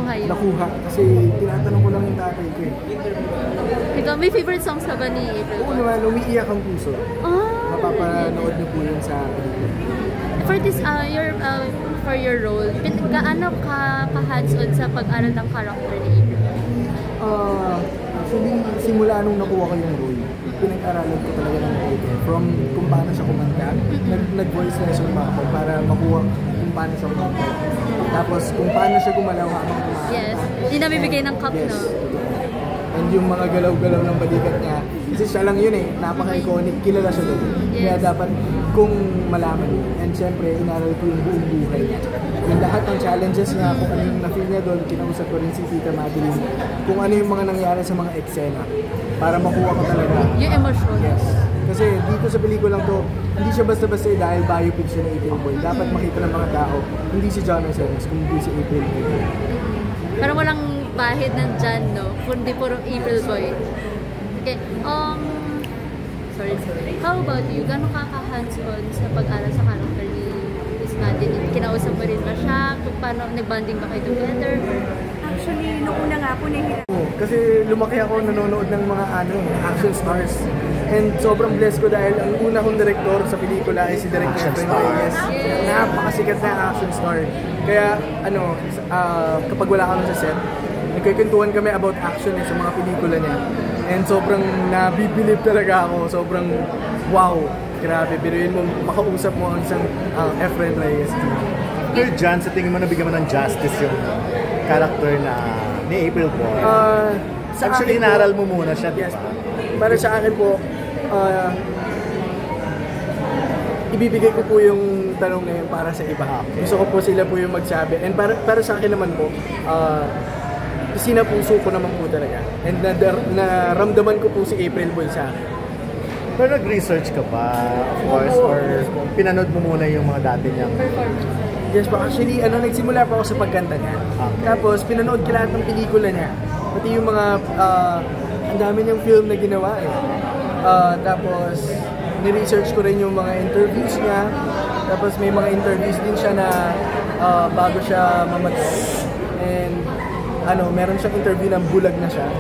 nakuha yun? Nakuha. Kasi tinatanong ko lang yung tatay ko eh. Ikaw, may favorite songs ka ba ni April Oo Boy? naman, umiiyak ang puso. Mapapanood niyo po yun sa pelikula. For this, for your role, gaano ka hands-on sa pag-aral ng character ni April? Actually, simula nung nakuha ko yung role, pinag-aralan ko talaga ng mabuti. From kung paano siya kumanta, nag-voice lesson pa ako para makuha kung paano siya kumanta. Tapos kung paano siya gumalaw habang kumanta. Yes, hindi nabibigay ng cup, yes, no? And yung mga galaw-galaw ng balikat niya, kasi siya lang yun eh, napaka-iconic, kilala siya doon. Yes. Kaya dapat kung malaman yun. And syempre, inaral ko yung buong buhay niya. Yung lahat ng challenges niya, kung ano yung na-feel niya doon, kinausap ko rin si Tita Madeline, kung ano yung mga nangyari sa mga eksena, para makuha ko talaga. Yung emosyon. Yes. Kasi dito sa pelikulang to, hindi siya basta-basta dahil biopic siya ng April Boy. Dapat makita ng mga tao, hindi si John Arcenas, kundi si April Boy. Pero walang bahid ng John, no? Kundi puro April Boy. Okay, sorry. How about you? Gano'n ka hands-on sa pag-aral sa character ni Miss Madeline? Kinausap mo rin ba siya? Kung paano, nag-bonding ba kayo together? Actually, noong una nga po nahihirap. Kasi lumaki ako nanonood ng mga action stars. And sobrang blessed ko dahil ang una kong director sa pelikula ay si Direk Efren Reyes. Napakasikat na action star. Kaya kapag wala kami sa set, nagkikintuhan kami about action sa mga pelikula niya. And sobrang nabibilib talaga ako. Sobrang wow. Grabe, biruin mo, makausap mo ang isang Efren Reyes. Pero John, sa tingin mo nabigyan mo ng justice yung character na ni April Boy? Actually, inaral mo muna siya, di ba? Yes. Para sa akin po, ibibigay ko po yung tanong na yun para sa iba. Gusto ko po sila po yung magsabi. And para sa akin naman po, sinapuso ko naman po talaga. And naramdaman ko po si April Boy sa akin. Pero nag-research ka ba, of course, or pinanood mo muna yung mga dati niyang Yes po, actually, nagsimula pa ako sa pagkanta niya. Okay. Tapos, pinanood ko lahat ng pelikula niya. Pati yung mga, ang dami niyang film na ginawa eh. Tapos, ni-research ko rin yung mga interviews niya. Tapos, may mga interviews din siya na bago siya mamatay. And, meron siyang interview na bulag na siya.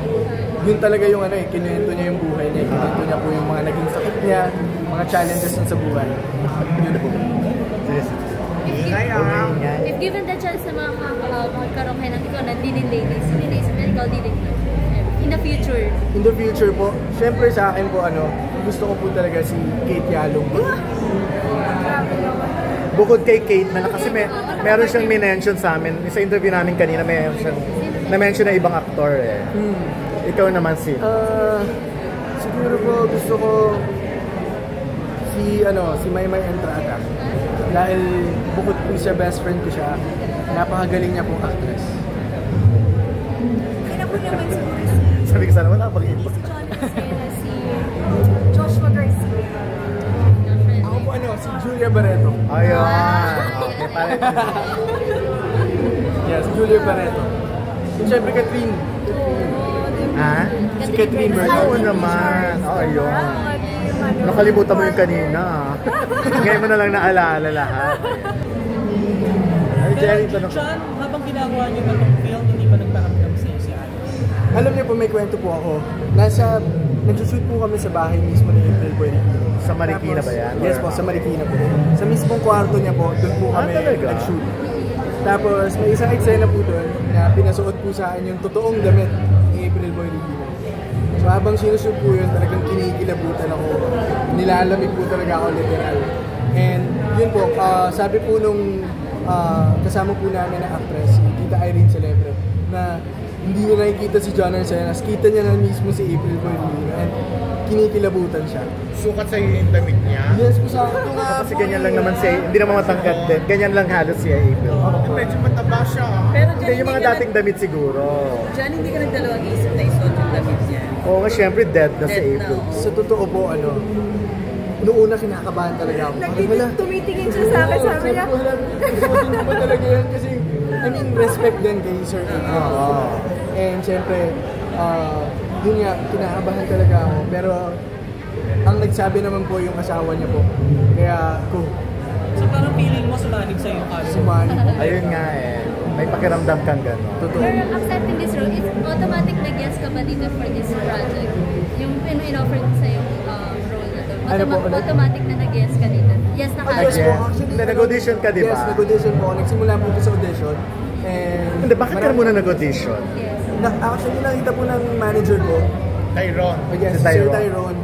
Yun talaga yung kinuwento niya yung buhay niya. Kinuwento niya po yung mga naging sakit niya, mga challenges niya sa buhay. Yun po. Yes. If given the chance na magkaroon kayo ng ikaw na leading ladies, sino na isang medical leading in the future? In the future po, syempre sa akin po, gusto ko po talaga si Kate Yalong. Bukod kay Kate kasi meron siyang minention sa amin. Sa interview namin kanina, meron siyang na-mention na ibang aktor eh. Ikaw naman siguro po gusto ko si Maymay Entrada. Dahil bukod po siya, best friend ko siya, napakagaling niya pong actress. Kaya po naman siguro sabi ko sana, wala pag-ipo. si John Arcenas, si Joshua Garcia. Ako po si Julia Barreto. Ayun. Okay, pare. Yes, Julia Barreto. And syempre, Catherine. Si Catherine Barreto. Oo naman. Ayun. Nakalimutan mo yung kanina. Ngayon mo na lang naalala lahat. Ay, Jerry, tanong. John, habang ginagawa niyo ba itong film, hindi ba nagparamdam sa iyo si Alice? Alam niyo po, may kwento po ako. Nagsushoot po kami sa bahay mismo ni April Boy. Sa Marikina ba yan? Yes po, sa Marikina po. Sa mismong kwarto niya po, doon po kami nag-shoot. Tapos may isang eksena po doon na pinasuot po sa akin yung totoong damit ni April Boy Regina. So habang sinushoot po yun, talagang kinikilabutan ako. Nilalamig po talaga ako literal. And yun po, sabi po nung kasama po namin na actress, Tita Irene Celebre, na hindi niya nakikita si John Arcenas, kita niya na mismo si April Boy Regina. And kinikilabutan siya. Sukat sa iyo yung damit niya? Yes po sa akin. Kasi ganyan lang naman siya, hindi naman matangkad din. Ganyan lang halos siya, April. Medyo mataba siya. Pero Hindi, yung mga dating damit siguro. John, hindi ka nagdalawang isip na isuot yung damit niya. Oo nga, syempre dead na si Dead na, April. oo. Sa totoo po, noong una kinakabahan talaga ako. Tumitingin siya sa akin, sabi niya. Susutin ko ba talaga yan? Kasi, respect din kay Sir April. And syempre, yun nga, kinakabahan talaga ako. Pero, ang nagsabi naman po yung asawa niya po. Kaya, So parang feeling mo sumanig sa'yo ka. Sumali po. Ayun nga eh. May pakiramdam kang gano'n. Totoo. Pero accepting this role, is automatic nag-yes ka ba dito for this project? Yung in-offer ko sa'yo role na to. Ano po ulit? Automatic na nag-yes ka dito. Yes na Yes kagad. po, Again. actually. Hindi, nag-audition ka, di ba? Yes, nag-audition po. Nagsimula po ito sa audition. And Hindi, bakit ka muna nag-audition? Yes. Actually, nakita po ng manager ko. Tyron. Yes, Si Sir Tyron. Tyron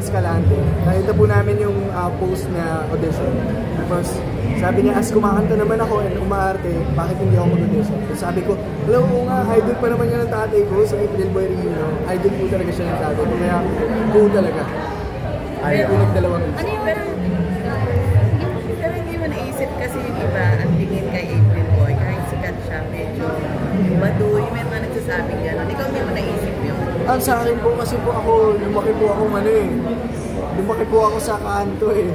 Escalante. Nakita po namin yung post na audition. Tapos, sabi niya, as kumakanta naman ako and umaarte, bakit hindi ako mag-audition? Tapos sabi ko, alam mo nga, idol pa naman yan ng tatay ko, si April Boy Rino. Idol po talaga siya ng tatay ko, kaya po talaga. Ayun. Yung nagdalawang Ano yung Pero hindi mo naisip kasi yung iba, ang tingin kay April Boy, kahit sikat siya, medyo maduy, may mga nagsasabing gano'n. Ikaw hindi mo naisip yun. sa akin po kasi po ako, lumaki po ako lumaki po ako sa kanto eh.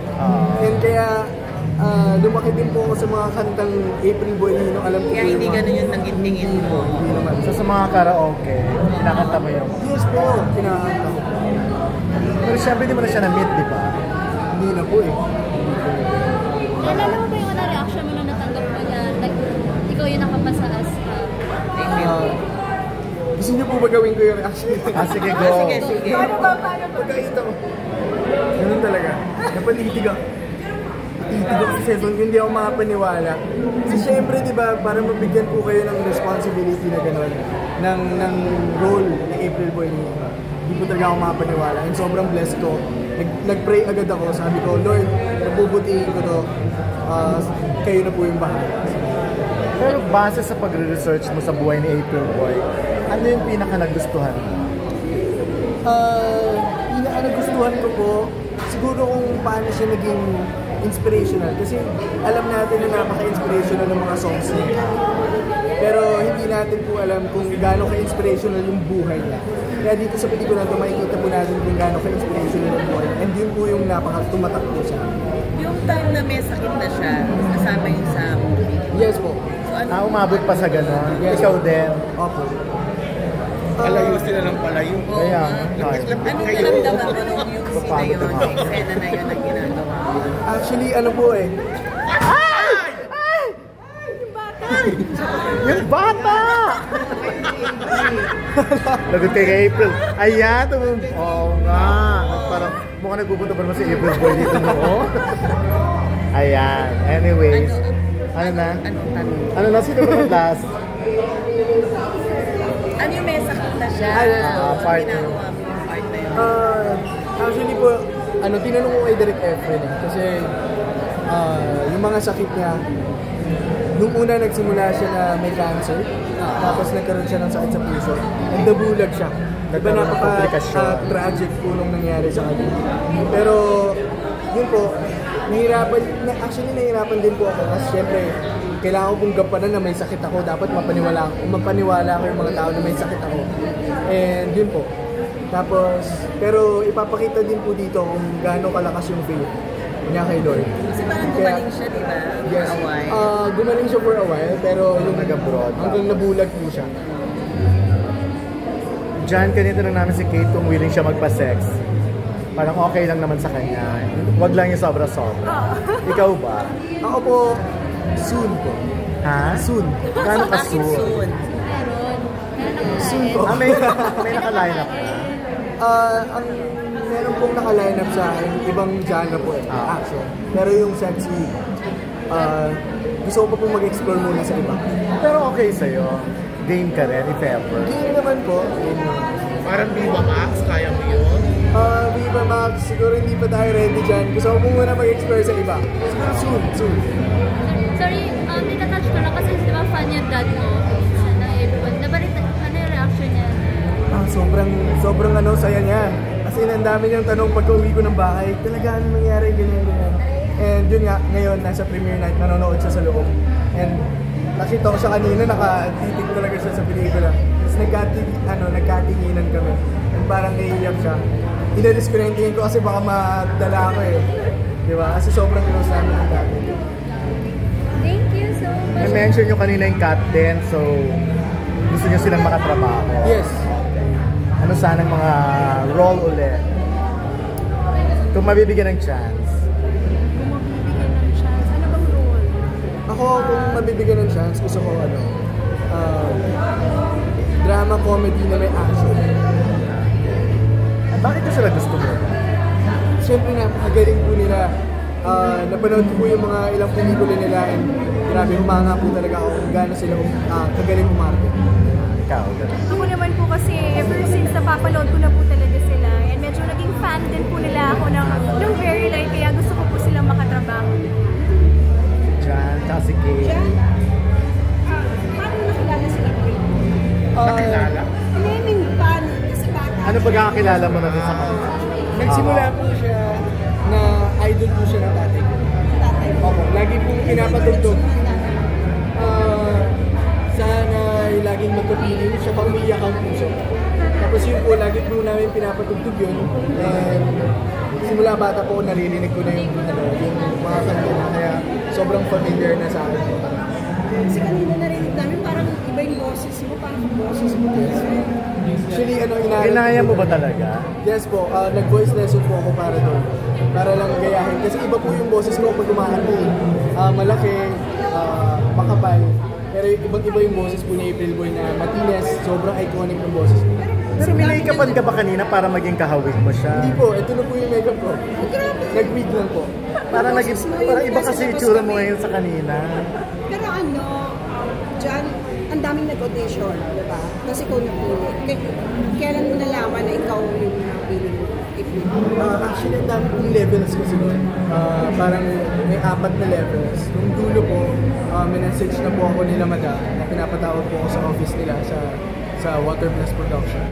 And kaya, lumaki din po ako sa mga kantang April Boy Rino. Alam ko Kaya po hindi yung mga- gano'n yung naging tingin mo. Hindi naman. So sa mga karaoke, kinakanta mo yung... Yes po, kinakanta ko. Pero syempre di mo na siya na-meet, di ba? Hindi na po eh. Naalala mo ba yung una reaction mo nung natanggap mo na ikaw yung nakapasa as Gusto niyo po ba gawin ko yung reaction? Sige, go. Sige. Paano ba? Pagkakita ko. Ganun talaga. Napanitig ako. Titig ako sa session ko, hindi ako makapaniwala. Kasi syempre, di ba, para mabigyan po kayo ng responsibility na gano'n, ng role ni April Boy Rino. Hindi po talaga ako makapaniwala. And sobrang blessed ko. Nag-pray agad ako. Sabi ko, Lord, nabubutihin ko to. Kayo na po yung bahala. Pero base sa pagre-research mo sa buhay ni April Boy, ano yung pinaka-nagustuhan mo? Pinaka-nagustuhan ko po, siguro kung paano siya naging inspirational. Kasi alam natin na napaka-inspirational ng mga songs niya. Pero hindi natin po alam kung gaano ka-inspirational yung buhay niya. Kaya dito sa pelikula na ito, makikita po natin kung gaano ka-inspirational yung buhay niya. And yun po yung napaka-tumatak po siya. Yung time na may sakit na siya, kasama yung sa movie. Yes po. So ano? Umabot pa sa gano'n. Yes. Ikaw din. Opo. Palayo sila ng palayo. Oo Kaya, nga. kaya. Anong naramdaman mo nung yung scene na yun, yung eksena na yun ang ginagawa mo? Actually, ano po eh. Yung bata! Lagot kay April. Ayan, oo nga. Parang mukhang nagpupunta pa naman si April Boy dito, no? Ayan. Anyways. Ano na? Anong tanong? Ano na? Sino ba last? Ano yung may sakit na siya? part na Ginagawa mo yung part na yun? Actually po, tinanong ko kay Direk Efren eh. Kasi yung mga sakit niya, nung una nagsimula siya na may cancer, tapos nagkaroon siya ng sakit sa puso, and nabulag siya. Diba napaka-tragic po nung nangyari sa kanya. Pero, yun po, nahirapan din po ako kasi syempre, kailangan ko pong gampanan na may sakit ako. Dapat mapaniwala ko yung mga tao na may sakit ako. And yun po. Tapos, pero ipapakita din po dito kung gaano kalakas yung faith niya kay Lord. Kasi parang gumaling siya, di ba? Yes. For a while. Gumaling siya for a while, pero yung nag-abroad. hanggang nabulag po siya. Diyan, kanina lang namin si Kate kung willing siya magpa-sex. Parang okay lang naman sa kanya. Wag lang yung sobra-sobra. Ikaw ba? Ako po, soon po. Ha? Soon. Kano ka Bakit soon? soon? Soon po. May naka-line up na. Ang meron pong naka-line up sa akin, ibang genre po eh, action. Pero yung sexy, gusto ko pa pong mag-explore muna sa iba. Pero okay sa'yo. Game ka rin, if ever. Game naman po. Game naman. Parang Viva Max, kaya mo yun? Viva Max, siguro hindi pa tayo ready dyan. Gusto ko po muna mag-explore sa iba. Siguro soon. Sorry, nitatouch ko lang kasi di ba fan yung dad mo na everyone. Nabalita, ano yung reaction niya? Sobrang saya niya. Kasi ang dami niyang tanong pagka uwi ko ng bahay, talaga ano nangyari, ganyan. And yun nga, ngayon, nasa premiere night, nanonood siya sa loob. And nakita ko siya kanina, nakatitig talaga siya sa pelikula. Tapos nagkatinginan kami. And parang naiiyak siya. Inalis ko na yung tingin ko kasi baka madala ako eh. Di ba? Kasi sobrang close namin ng dati. Thank you so much. I-mention nyo kanina yung cat din, so gusto nyo silang makatrabaho. Yes. Ano sanang mga role ulit? Kung mabibigyan ng chance. Kung mabibigyan ng chance. Ano ba Ako, kung mabibigyan ng chance, gusto ko drama comedy na may action. Bakit ko sila gusto mo? Siyempre napakagaling po nila. Napanood ko po yung mga ilang pelikula nila and grabe, humanga po talaga ako kung gaano sila kagaling umarte. Ikaw, Ako naman po kasi ever since napapanood ko na po talaga sila and medyo naging fan din po nila ako ng very light kaya gusto ko po silang makatrabaho. Jan, tsaka si Kay. Paano nakilala sila po? Nakilala? Paano? Kasi bata. Ano pagkakakilala mo na rin sa kanila? Nagsimula po siya na idol po siya ng tatay ko. Opo, lagi pong pinapatugtog. Sana laging magkapiling, siya pa umiiyak ang puso. Tapos yun po, lagi po namin pinapatugtog yun. And simula bata po, naririnig ko na yung mga kanta na, kaya sobrang familiar na sa akin. Kasi kanina narinig namin parang iba yung boses mo, parang boses mo. Actually, Kinaya mo ba talaga? Yes po, nag-voice lesson po ako para doon. Para lang gayahin. Kasi iba po yung boses ko pag kumakanta. Malaki, makapal. Pero ibang-iba yung boses po ni April Boy na matines, sobrang iconic ng boses ko. Pero minake-upan ka ba kanina para maging kahawig mo siya? Hindi po, ito na po yung makeup ko. Nag-wig lang po. Parang iba kasi itsura mo ngayon sa kanina. Pero Jan, ang daming nag-audition, di ba? Kasi ikaw napili. Kailan mo nalaman na ikaw yung napili mo? Actually, ang dami pong levels kasi doon. Parang may 4 na levels. Nung dulo po, minessage na po ako nila madam na pinapatawag po ako sa office nila sa Water Plus Production.